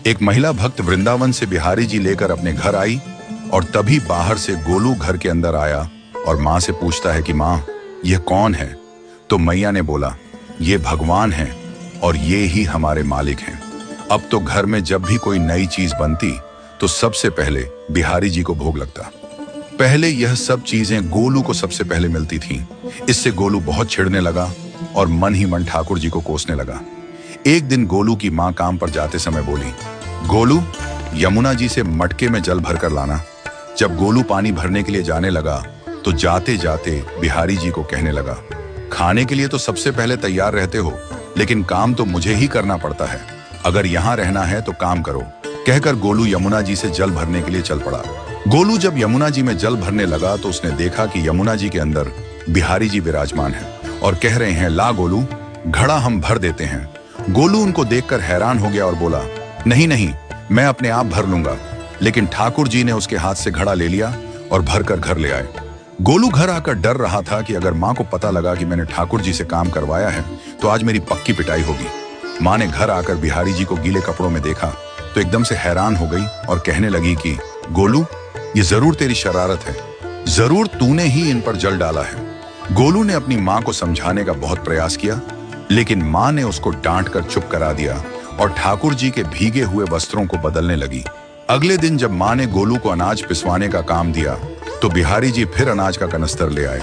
एक महिला भक्त वृंदावन से बिहारी जी लेकर अपने घर आई और तभी बाहर से गोलू घर के अंदर आया और माँ से पूछता है कि माँ, यह कौन है? तो मैया ने बोला, ये भगवान हैं और ये ही हमारे मालिक हैं। अब तो घर में जब भी कोई नई चीज बनती तो सबसे पहले बिहारी जी को भोग लगता। पहले यह सब चीजें गोलू को सबसे पहले मिलती थीं। इससे गोलू बहुत छिड़ने लगा और मन ही मन ठाकुर जी को कोसने लगा। एक दिन गोलू की माँ काम पर जाते समय बोली, गोलू, यमुना जी से मटके में जल भर कर लाना। जब गोलू पानी भरने के लिए जाने लगा तो जाते जाते बिहारी जी को कहने लगा, खाने के लिए तो सबसे पहले तैयार रहते हो, लेकिन काम तो मुझे ही करना पड़ता है। अगर यहाँ रहना है तो काम करो। कहकर गोलू यमुना जी से जल भरने के लिए चल पड़ा। गोलू जब यमुना जी में जल भरने लगा तो उसने देखा कि यमुना जी के अंदर बिहारी जी विराजमान हैं और कह रहे हैं, ला गोलू, घड़ा हम भर देते हैं। गोलू उनको देखकर हैरान हो गया और बोला, नहीं नहीं, मैं अपने आप भर लूंगा। लेकिन ठाकुर जी ने उसके हाथ से घड़ा ले लिया और भरकर घर ले आए। गोलू घर आकर डर रहा था कि अगर माँ को पता लगा कि मैंने ठाकुर जी से काम करवाया है तो आज मेरी पक्की पिटाई होगी। माँ ने घर आकर बिहारी जी को गीले कपड़ों में देखा तो एकदम से हैरान हो गई और कहने लगी कि गोलू, ये जरूर तेरी शरारत है, जरूर तूने ही इन पर जल डाला है। गोलू ने अपनी माँ को समझाने का बहुत प्रयास किया, लेकिन माँ ने उसको डांट कर चुप करा दिया और ठाकुर जी के भीगे हुए वस्त्रों को बदलने लगी। अगले दिन जब माँ ने गोलू को अनाज पिसवाने का काम दिया तो बिहारी जी फिर अनाज का कनस्तर ले आए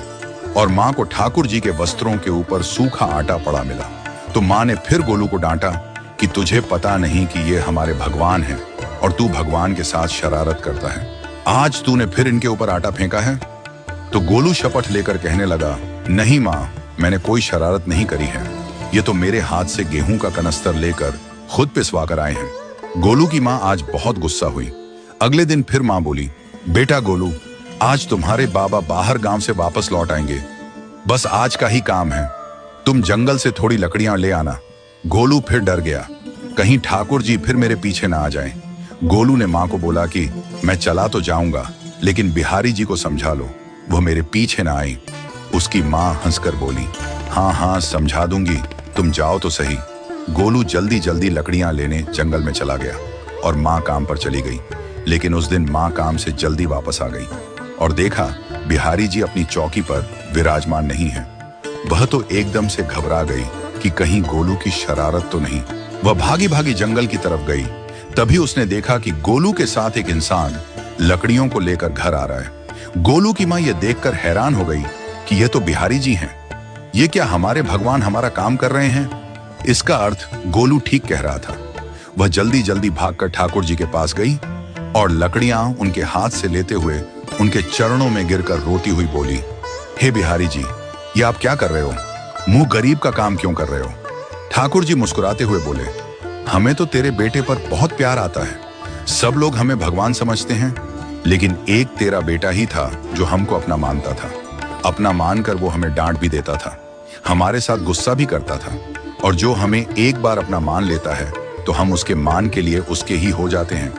और माँ को ठाकुर जी के वस्त्रों के ऊपर सूखा आटा पड़ा मिला। तो माँ ने फिर गोलू को डांटा कि तुझे पता नहीं कि ये हमारे भगवान हैं और तू भगवान के साथ शरारत करता है। आज तूने फिर इनके ऊपर आटा फेंका है। तो गोलू शपथ लेकर कहने लगा, नहीं माँ, मैंने कोई शरारत नहीं करी है। ये तो मेरे हाथ से गेहूं का कनस्तर लेकर खुद पिसवा कर आए हैं। गोलू की माँ आज बहुत गुस्सा हुई। अगले दिन फिर माँ बोली, बेटा गोलू, आज तुम्हारे बाबा बाहर गांव से वापस लौट आएंगे। बस आज का ही काम है, तुम जंगल से थोड़ी लकड़ियां ले आना। गोलू फिर डर गया, कहीं ठाकुर जी फिर मेरे पीछे ना आ जाएं। गोलू ने माँ को बोला कि मैं चला तो जाऊंगा, लेकिन बिहारी जी को समझा लो, वो मेरे पीछे ना आई। उसकी माँ हंसकर बोली, हाँ हाँ समझा दूंगी, तुम जाओ तो सही। गोलू जल्दी जल्दी लकड़ियां लेने जंगल में चला गया और माँ काम पर चली गई। लेकिन उस दिन माँ काम से जल्दी वापस आ गई और देखा बिहारी जी अपनी चौकी पर विराजमान नहीं है। वह तो एकदम से घबरा गई कि कहीं गोलू की शरारत तो नहीं। वह भागी भागी जंगल की तरफ गई। तभी उसने देखा कि गोलू के साथ एक इंसान लकड़ियों को लेकर घर आ रहा है। गोलू की माँ यह देखकर हैरान हो गई कि यह तो बिहारी जी हैं। ये क्या हमारे भगवान हमारा काम कर रहे हैं? इसका अर्थ गोलू ठीक कह रहा था। वह जल्दी जल्दी भागकर ठाकुर जी के पास गई और लकड़ियां उनके हाथ से लेते हुए उनके चरणों में गिरकर रोती हुई बोली, हे बिहारी जी, ये आप क्या कर रहे हो? मुंह गरीब का काम क्यों कर रहे हो? ठाकुर जी मुस्कुराते हुए बोले, हमें तो तेरे बेटे पर बहुत प्यार आता है। सब लोग हमें भगवान समझते हैं, लेकिन एक तेरा बेटा ही था जो हमको अपना मानता था। अपना मानकर वो हमें डांट भी देता था, हमारे साथ गुस्सा भी करता था, और जो हमें एक बार अपना मान लेता है तो हम उसके मान के लिए उसके ही हो जाते हैं।